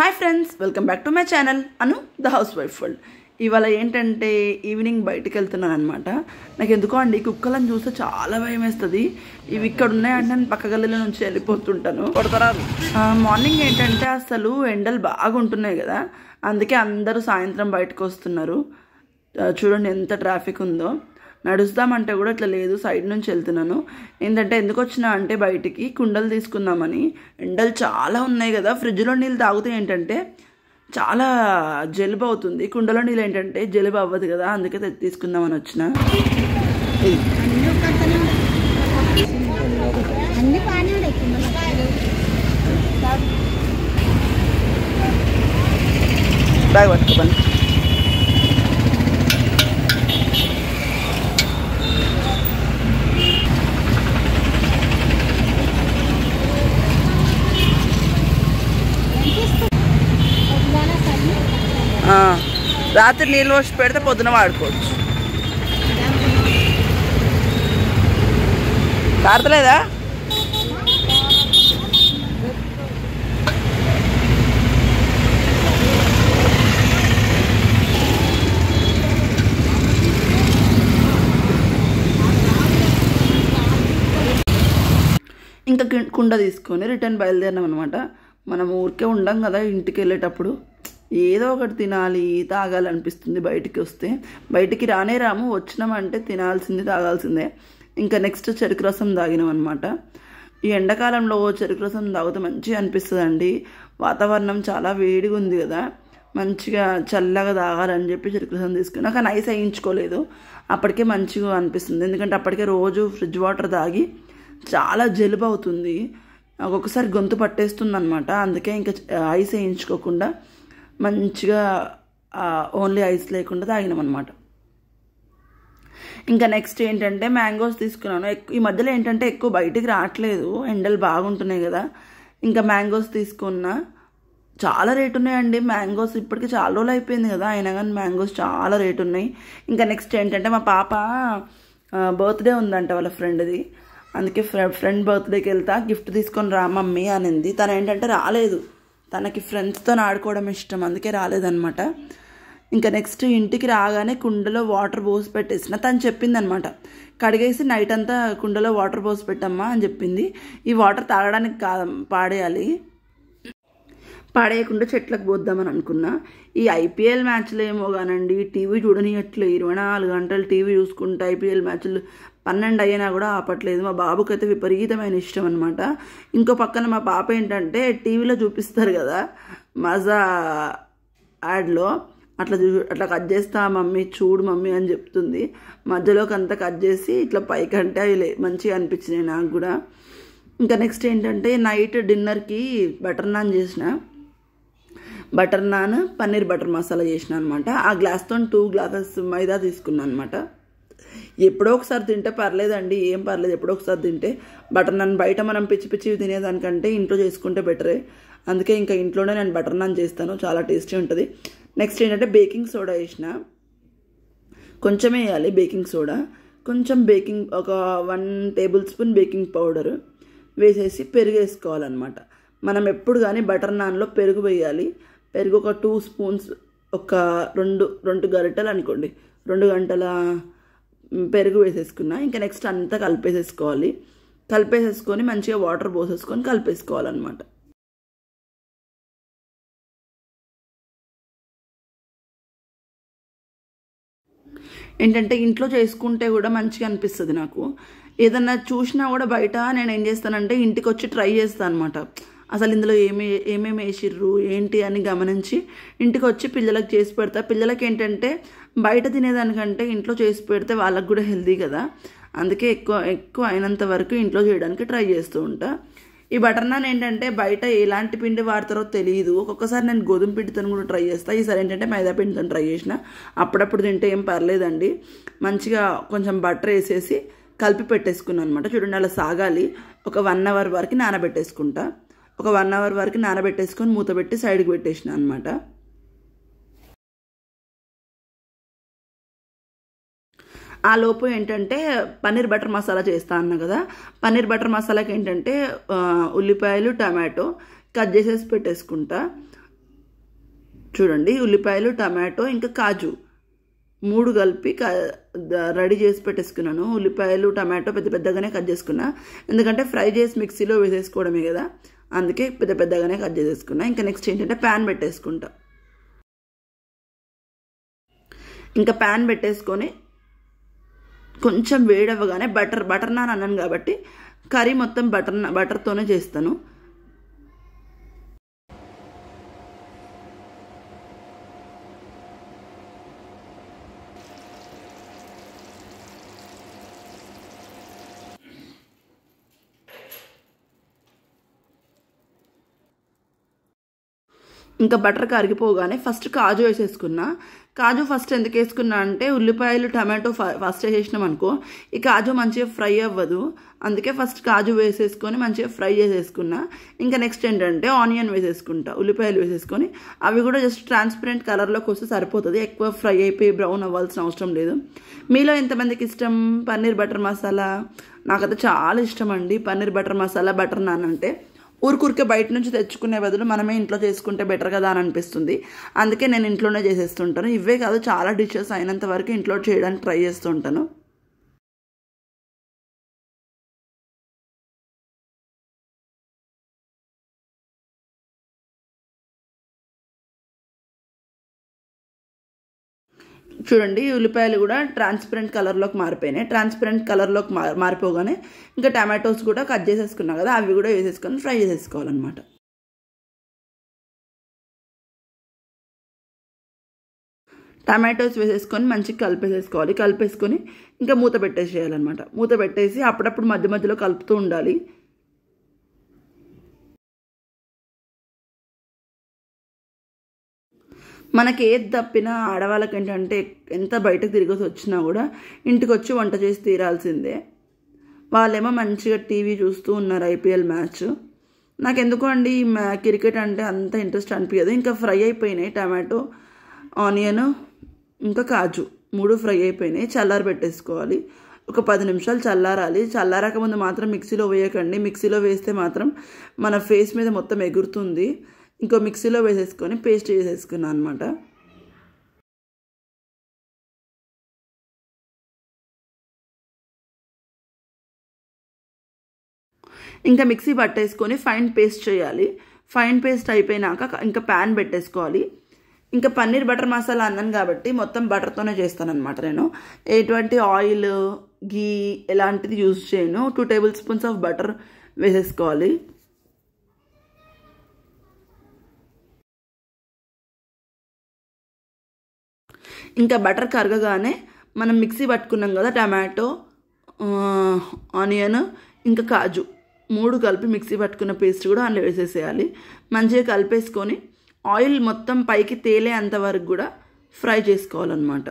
Hi friends, welcome back to my channel Anu the house wife world. ఇవాళ ఏంటంటే evening బయటికి వెళ్తున్నాను అనమాట. నాకు ఎందుకో అండి కుక్కలను చూస్తే చాలా భయం వేస్తుంది. ఇవి ఇక్కడ ఉన్నాయంటే నేను పక్క గల్లీల నుంచి వెళ్ళిపోతుంటాను. మార్నింగ్ ఏంటంటే అసలు ఎండలు బాగుంటున్నాయి కదా, అందుకే అందరూ సాయంత్రం బయటకు వస్తున్నారు. చూడండి ఎంత ట్రాఫిక్ ఉందో. నడుస్తామంటే కూడా ఇట్లా లేదు, సైడ్ నుంచి వెళ్తున్నాను. ఏంటంటే ఎందుకు వచ్చినా అంటే బయటికి కుండలు తీసుకుందామని. ఎండలు చాలా ఉన్నాయి కదా, ఫ్రిడ్జ్లో నీళ్ళు తాగితే ఏంటంటే చాలా జలుబు అవుతుంది. కుండలో నీళ్ళు ఏంటంటే జలుబు అవ్వదు కదా, అందుకే తీసుకుందామని వచ్చిన. బ్యాగ్ పట్టుకోండి. రాత్రి నీళ్ళు పోసి పెడితే పొద్దున వాడుకోవచ్చు. కారతలేదా? ఇంకా కుండ తీసుకొని రిటర్న్ బయలుదేరినాం అనమాట. మనం ఊరికే ఉండం కదా, ఇంటికి వెళ్ళేటప్పుడు ఏదో ఒకటి తినాలి తాగాలనిపిస్తుంది. బయటికి వస్తే బయటికి రానే రాము, వచ్చినామంటే తినాల్సింది తాగాల్సిందే. ఇంకా నెక్స్ట్ చెరుకు రసం తాగినాం అనమాట. ఈ ఎండాకాలంలో చెరుకు రసం తాగితే మంచిగా అనిపిస్తుంది అండి. వాతావరణం చాలా వేడిగా ఉంది కదా, మంచిగా చల్లగా తాగాలని చెప్పి చెరుకు రసం తీసుకున్నా. కానీ ఐస్ వేయించుకోలేదు, అప్పటికే మంచిగా అనిపిస్తుంది. ఎందుకంటే అప్పటికే రోజు ఫ్రిడ్జ్ వాటర్ తాగి చాలా జలుబు అవుతుంది, ఒక్కొక్కసారి గొంతు పట్టేస్తుంది అనమాట. అందుకే ఇంకా ఐస్ వేయించుకోకుండా మంచిగా ఓన్లీ ఐస్ లేకుండా తాగినాం అనమాట. ఇంకా నెక్స్ట్ ఏంటంటే మ్యాంగోస్ తీసుకున్నాను. ఈ మధ్యలో ఏంటంటే ఎక్కువ బయటికి రావట్లేదు, ఎండలు బాగుంటున్నాయి కదా. ఇంకా మ్యాంగోస్ తీసుకున్నా. చాలా రేటు ఉన్నాయండి మ్యాంగోస్. ఇప్పటికి చాలా రోజులు అయిపోయింది కదా, అయినా కానీ మ్యాంగోస్ చాలా రేటు ఉన్నాయి. ఇంకా నెక్స్ట్ ఏంటంటే మా పాప బర్త్డే ఉందంట వాళ్ళ ఫ్రెండ్ది. అందుకే ఫ్రెండ్ బర్త్డేకి వెళ్తా, గిఫ్ట్ తీసుకొని రా మమ్మీ అనింది. తను ఏంటంటే రాలేదు, తనకి ఫ్రెండ్స్తో ఆడుకోవడం ఇష్టం, అందుకే రాలేదనమాట. ఇంకా నెక్స్ట్ ఇంటికి రాగానే కుండలో వాటర్ పోసి పెట్టేసిన. తను చెప్పిందనమాట, కడిగేసి నైట్ అంతా కుండలో వాటర్ పోసి పెట్టమ్మా అని చెప్పింది. ఈ వాటర్ తాగడానికి పాడేయాలి, పాడేయకుండా చెట్లకు పోద్దామని అనుకున్నా. ఈ ఐపీఎల్ మ్యాచ్లు ఏమో కానండి టీవీ చూడనియట్లు. 24 గంటలు టీవీ చూసుకుంటా ఐపీఎల్ మ్యాచ్లు 12 అయినా కూడా ఆపట్లేదు. మా బాబుకైతే విపరీతమైన ఇష్టం అనమాట. ఇంకో పక్కన మా పాప ఏంటంటే టీవీలో చూపిస్తారు కదా మజా యాడ్లో, అట్లా కట్ చేస్తా మమ్మీ చూడు మమ్మీ అని చెప్తుంది. మధ్యలోకి అంతా కట్ చేసి ఇట్లా పైకంటే అవి మంచిగా అనిపించినాయి నాకు కూడా. ఇంకా నెక్స్ట్ ఏంటంటే నైట్ డిన్నర్కి బటర్ నాన్ చేసిన. Butter non paneer butter masala చేసిన అనమాట. ఆ గ్లాస్తో 2 గ్లాసెస్ మైదా తీసుకున్నాను అనమాట. ఎప్పుడో ఒకసారి తింటే పర్లేదండి, ఏం పర్లేదు ఎప్పుడో ఒకసారి తింటే. బటర్ నాన్ బయట మనం పిచ్చి పిచ్చి తినేదానికంటే ఇంట్లో చేసుకుంటే బెటరే. అందుకే ఇంకా ఇంట్లోనే నేను బటర్ నాన్ చేస్తాను, చాలా టేస్టీ ఉంటుంది. నెక్స్ట్ ఏంటంటే బేకింగ్ సోడా వేసిన. కొంచెమే వేయాలి బేకింగ్ సోడా, కొంచెం ఒక 1 టేబుల్ స్పూన్ బేకింగ్ పౌడర్ వేసేసి పెరుగు వేసుకోవాలన్నమాట. మనం ఎప్పుడు కానీ బటర్ నాన్లో పెరుగు వేయాలి. పెరుగు ఒక 2 స్పూన్స్, ఒక 2 గరిటెలు అనుకోండి, 2 గంటల పెరుగు వేసేసుకున్నా. ఇంకా నెక్స్ట్ అంతా కలిపేసేసుకోవాలి. కలిపేసేసుకొని మంచిగా వాటర్ పోసేసుకొని కలిపేసుకోవాలన్నమాట. ఏంటంటే ఇంట్లో చేసుకుంటే కూడా మంచిగా అనిపిస్తుంది నాకు. ఏదన్నా చూసినా కూడా బయట నేను ఏం చేస్తానంటే ఇంటికి వచ్చి ట్రై చేస్తాను అనమాట. అసలు ఇందులో ఏమేమి వేసిర్రు ఏంటి అని గమనించి ఇంటికి వచ్చి పిల్లలకు చేసి పెడతా. పిల్లలకి ఏంటంటే బయట తినేదానికంటే ఇంట్లో చేసి పెడితే వాళ్ళకు కూడా హెల్దీ కదా, అందుకే ఎక్కువ అయినంత వరకు ఇంట్లో చేయడానికి ట్రై చేస్తూ ఉంటా. ఈ బటర్ నాన్ ఏంటంటే బయట ఎలాంటి పిండి వాడతారో తెలియదు. ఒక్కొక్కసారి నేను గోధుమ పిండితో కూడా ట్రై చేస్తాను. ఈసారి ఏంటంటే మైదా పిండితో ట్రై చేసిన. అప్పుడప్పుడు తింటే ఏం పర్లేదండి. మంచిగా కొంచెం బటర్ వేసేసి కలిపి పెట్టేసుకున్నాను అనమాట. చూడండి అలా సాగాలి. ఒక 1 అవర్ వరకు నానబెట్టేసుకుంటా. ఒక 1 అవర్ వరకు నానబెట్టేసుకొని మూత పెట్టి సైడ్కి పెట్టేసిన అనమాట. ఆ లోపు ఏంటంటే పన్నీర్ బటర్ మసాలా చేస్తా అన్నా కదా, పన్నీర్ బటర్ మసాలాకి ఏంటంటే ఉల్లిపాయలు టమాటో కట్ చేసేసి పెట్టేసుకుంటా. చూడండి, ఉల్లిపాయలు, టమాటో, ఇంకా కాజు 3 కలిపి రెడీ చేసి పెట్టేసుకున్నాను. ఉల్లిపాయలు, టమాటో పెద్ద పెద్దగానే కట్ చేసుకున్నా, ఎందుకంటే ఫ్రై చేసి మిక్సీలో వేసేసుకోవడమే కదా, అందుకే పెద్ద పెద్దగానే కట్ చేసేసుకున్నా. ఇంకా నెక్స్ట్ ఏంటంటే ప్యాన్ పెట్టేసుకుంటా. ఇంకా ప్యాన్ పెట్టేసుకొని కొంచెం వేడవ్వగానే బటర్ నాన్ అన్నాను కాబట్టి కర్రీ మొత్తం బటర్తోనే చేస్తాను. ఇంకా బటర్ కరిగిపోగానే ఫస్ట్ కాజు వేసేసుకున్నా. కాజు ఫస్ట్ ఎందుకు వేసుకున్నా అంటే ఉల్లిపాయలు, టమాటో ఫస్ట్ వేసేసినాం అనుకో ఈ కాజు మంచిగా ఫ్రై అవ్వదు, అందుకే ఫస్ట్ కాజు వేసేసుకొని మంచిగా ఫ్రై చేసేసుకున్నా. ఇంకా నెక్స్ట్ ఏంటంటే ఆనియన్ వేసేసుకుంటా. ఉల్లిపాయలు వేసేసుకొని అవి కూడా జస్ట్ ట్రాన్స్పరెంట్ కలర్లోకి వస్తే సరిపోతుంది, ఎక్కువ ఫ్రై అయిపోయి బ్రౌన్ అవ్వాల్సిన అవసరం లేదు. మీలో ఎంతమందికి ఇష్టం పన్నీర్ బటర్ మసాలా? నాకైతే చాలా ఇష్టం అండి paneer butter masala, butter non అంటే. ఊరికే బయట నుంచి తెచ్చుకునే బదులు మనమే ఇంట్లో చేసుకుంటే బెటర్ కదా అని అనిపిస్తుంది, అందుకే నేను ఇంట్లోనే చేసేస్తుంటాను. ఇవే కాదు చాలా డిషెస్ అయినంత వరకు ఇంట్లో చేయడానికి ట్రై చేస్తుంటాను. చూడండి, ఉల్లిపాయలు కూడా ట్రాన్స్పరెంట్ కలర్లోకి మారిపోయినాయి. ట్రాన్స్పరెంట్ కలర్లోకి మారిపోగానే ఇంకా టమాటోస్ కూడా కట్ చేసేసుకున్నాం కదా, అవి కూడా వేసేసుకొని ఫ్రై చేసేసుకోవాలన్నమాట. టమాటోస్ వేసేసుకొని మంచిగా కలిపేసేసుకోవాలి. కలిపేసుకొని ఇంకా మూత పెట్టేసేయాలన్నమాట. మూత పెట్టేసి అప్పుడప్పుడు మధ్య మధ్యలో కలుపుతూ ఉండాలి. మనకి ఏది తప్పినా ఆడవాళ్ళకి ఏంటంటే ఎంత బయటకు తిరిగేసి వచ్చినా కూడా ఇంటికి వచ్చి వంట చేసి తీరాల్సిందే. వాళ్ళేమో మంచిగా టీవీ చూస్తూ ఉన్నారు ఐపీఎల్ మ్యాచ్. నాకు ఎందుకు అండి క్రికెట్ అంటే అంత ఇంట్రెస్ట్ అనిపించదు. ఇంకా ఫ్రై అయిపోయినాయి టమాటో, ఆనియన్, ఇంకా కాజు 3 ఫ్రై అయిపోయినాయి. చల్లారి పెట్టేసుకోవాలి. ఒక 10 నిమిషాలు చల్లారాలి. చల్లారాక ముందు మాత్రం మిక్సీలో వేయకండి, మిక్సీలో వేస్తే మాత్రం మన ఫేస్ మీద మొత్తం ఎగురుతుంది. ఇంకో మిక్సీలో వేసేసుకొని పేస్ట్ చేసేసుకున్నాను అనమాట. ఇంకా మిక్సీ పట్టేసుకొని ఫైన్ పేస్ట్ చేయాలి. ఫైన్ పేస్ట్ అయిపోయినాక ఇంకా ప్యాన్ పెట్టేసుకోవాలి. ఇంకా పన్నీర్ బటర్ మసాలా అన్నాను కాబట్టి మొత్తం బటర్తోనే చేస్తాను అనమాట. నేను ఎటువంటి ఆయిల్, గీ ఎలాంటిది యూజ్ చేయను. 2 టేబుల్ స్పూన్స్ ఆఫ్ బటర్ వేసేసుకోవాలి. ఇంకా బటర్ కరగగానే మనం మిక్సీ పట్టుకున్నాం కదా టమాటో, ఆనియన్, ఇంకా కాజు 3 కలిపి మిక్సీ పట్టుకున్న పేస్ట్ కూడా అందులో వేసేసేయాలి. మంచిగా కలిపేసుకొని ఆయిల్ మొత్తం పైకి తేలే అంతవరకు కూడా ఫ్రై చేసుకోవాలన్నమాట.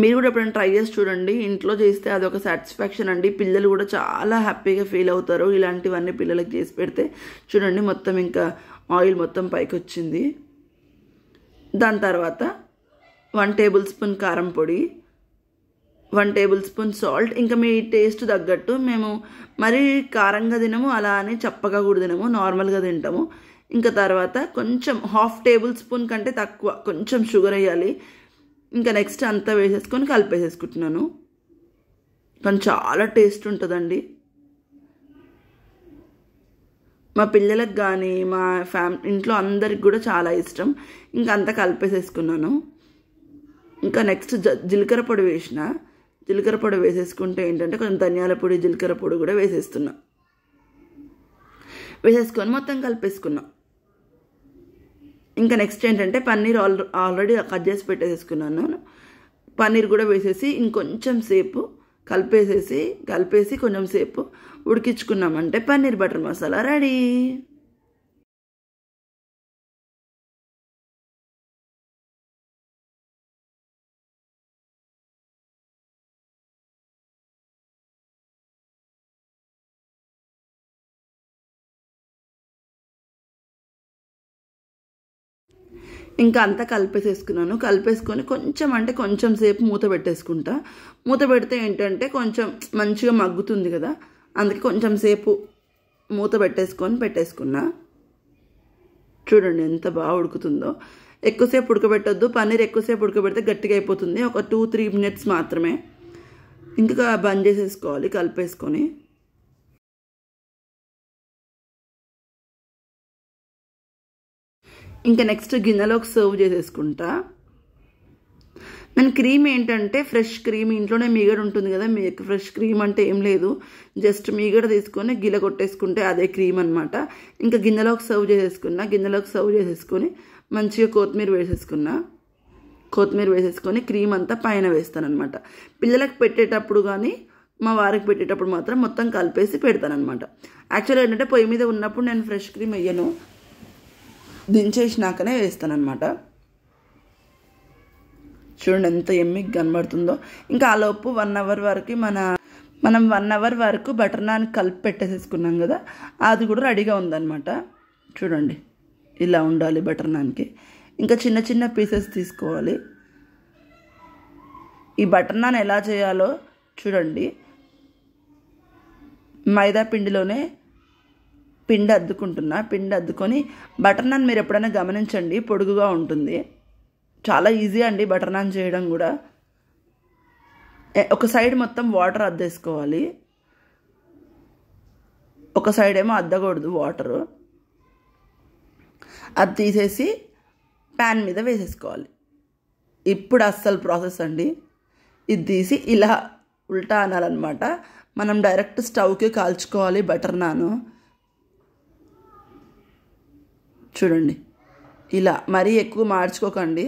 మీరు కూడా ఎప్పుడైనా ట్రై చేసి చూడండి. ఇంట్లో చేస్తే అదొక సాటిస్ఫాక్షన్ అండి. పిల్లలు కూడా చాలా హ్యాపీగా ఫీల్ అవుతారు ఇలాంటివన్నీ పిల్లలకి చేసి పెడితే. చూడండి, మొత్తం ఇంకా ఆయిల్ మొత్తం పైకి వచ్చింది. దాని తర్వాత 1 టేబుల్ స్పూన్ కారం పొడి, 1 టేబుల్ స్పూన్ సాల్ట్. ఇంకా మీ టేస్ట్ తగ్గట్టు, మేము మరీ కారంగా తినము, అలా అని చప్పగా కూడా తినము, నార్మల్గా తింటాము. ఇంకా తర్వాత కొంచెం 1/2 టేబుల్ స్పూన్ కంటే తక్కువ కొంచెం షుగర్ వేయాలి. ఇంకా నెక్స్ట్ అంతా వేసేసుకొని కలిపేసేసుకుంటున్నాను. కానీ చాలా టేస్ట్ ఉంటుందండి. మా పిల్లలకు కానీ మా ఇంట్లో అందరికి కూడా చాలా ఇష్టం. ఇంకా అంతా కలిపేసేసుకున్నాను. ఇంకా నెక్స్ట్ జీలకర్ర పొడి వేసిన. జీలకర్ర పొడి వేసేసుకుంటే ఏంటంటే కొంచెం ధనియాల పొడి, జీలకర్ర పొడి కూడా వేసేస్తున్నా. వేసేసుకొని మొత్తం కలిపేసుకున్నాం. ఇంకా నెక్స్ట్ ఏంటంటే పన్నీర్ ఆల్రెడీ కట్ చేసి పెట్టేసుకున్నాను. పన్నీర్ కూడా వేసేసి ఇంకొంచెం సేపు కలిపేసి కొంచెం సేపు ఉడికించుకున్నామంటే పన్నీర్ బటర్ మసాలా రెడీ. ఇంకా అంతా కలిపేసేసుకున్నాను. కలిపేసుకొని కొంచెం అంటే కొంచెం సేపు మూత పెట్టేసుకుంటా. మూత పెడితే ఏంటంటే కొంచెం మంచిగా మగ్గుతుంది కదా, అందుకే కొంచెం సేపు మూత పెట్టేసుకున్నా. చూడండి ఎంత బాగా ఉడుకుతుందో. ఎక్కువసేపు ఉడకబెట్టొద్దు, పన్నీర్ ఎక్కువసేపు ఉడకబెడితే గట్టిగా అయిపోతుంది. ఒక 2-3 మినిట్స్ మాత్రమే. ఇంకా బంద్ చేసేసుకోవాలి కలిపేసుకొని. ఇంకా నెక్స్ట్ గిన్నెలోకి సర్వ్ చేసేసుకుంటా. నేను క్రీమ్ ఏంటంటే ఫ్రెష్ క్రీమ్, ఇంట్లోనే మీగడ ఉంటుంది కదా, మీకు ఫ్రెష్ క్రీమ్ అంటే ఏం లేదు, జస్ట్ మీగడ తీసుకొని గిల కొట్టేసుకుంటే అదే క్రీమ్ అనమాట. ఇంకా గిన్నెలోకి సర్వ్ చేసేసుకున్నా. గిన్నెలోకి సర్వ్ చేసేసుకొని మంచిగా కొత్తిమీర వేసేసుకొని క్రీమ్ అంతా పైన వేస్తానమాట. పిల్లలకు పెట్టేటప్పుడు కానీ మా వారికి పెట్టేటప్పుడు మాత్రం మొత్తం కలిపేసి పెడతానమాట. యాక్చువల్గా ఏంటంటే పొయ్యి మీద ఉన్నప్పుడు నేను ఫ్రెష్ క్రీమ్ వేయను, దించేసినాకనే వేస్తానమాట. చూడండి ఎంత ఎమ్మిగా కనబడుతుందో. ఇంకా ఆలోపు 1 అవర్ వరకు మనం 1 అవర్ వరకు బటర్ నాన్ కలిపి పెట్టేసేసుకున్నాం కదా, అది కూడా రెడీగా ఉందన్నమాట. చూడండి ఇలా ఉండాలి బటర్ నాన్కి. ఇంకా చిన్న చిన్న పీసెస్ తీసుకోవాలి. ఈ బటర్ నాన్ ఎలా చేయాలో చూడండి. మైదా పిండిలోనే పిండి అద్దుకొని బటర్ నాన్ మీరు ఎప్పుడైనా గమనించండి, పొడుగుగా ఉంటుంది. చాలా ఈజీ అండి బటర్ నాన్ చేయడం కూడా. ఒక సైడ్ మొత్తం వాటర్ అద్దేసుకోవాలి, ఒక సైడ్ ఏమో అద్దకూడదు వాటరు. అది తీసేసి ప్యాన్ మీద వేసేసుకోవాలి. ఇప్పుడు అస్సలు ప్రాసెస్ అండి. ఇది తీసి ఇలా ఉల్టా అనాలన్నమాట. మనం డైరెక్ట్ స్టవ్కి కాల్చుకోవాలి బటర్ నాను. చూడండి ఇలా మరీ ఎక్కువ మార్చుకోకండి.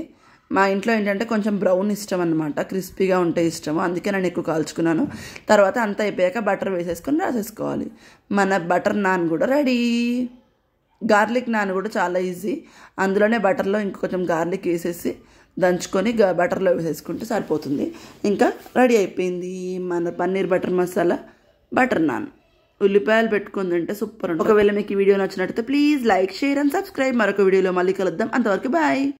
మా ఇంట్లో ఏంటంటే కొంచెం బ్రౌన్ ఇష్టం అనమాట, క్రిస్పీగా ఉంటే ఇష్టము, అందుకే నేను ఎక్కువ కాల్చుకున్నాను. తర్వాత అంతా అయిపోయాక బటర్ వేసేసుకొని రాసేసుకోవాలి. మన బటర్ నాన్ కూడా రెడీ. గార్లిక్ నాన్ కూడా చాలా ఈజీ. అందులోనే బటర్లో ఇంకొంచెం గార్లిక్ వేసేసి దంచుకొని బటర్లో వేసేసుకుంటే సరిపోతుంది. ఇంకా రెడీ అయిపోయింది మన paneer butter masala butter non. ఉల్లిపాయలు పెట్టుకుంది అంటే సూపర్ ఉంటుంది. ఒకవేళ మీకు ఈ వీడియో నచ్చినట్టయితే please like, share and subscribe. మరొక వీడియోలో మళ్ళీ కలుద్దాం. అంతవరకు బాయ్.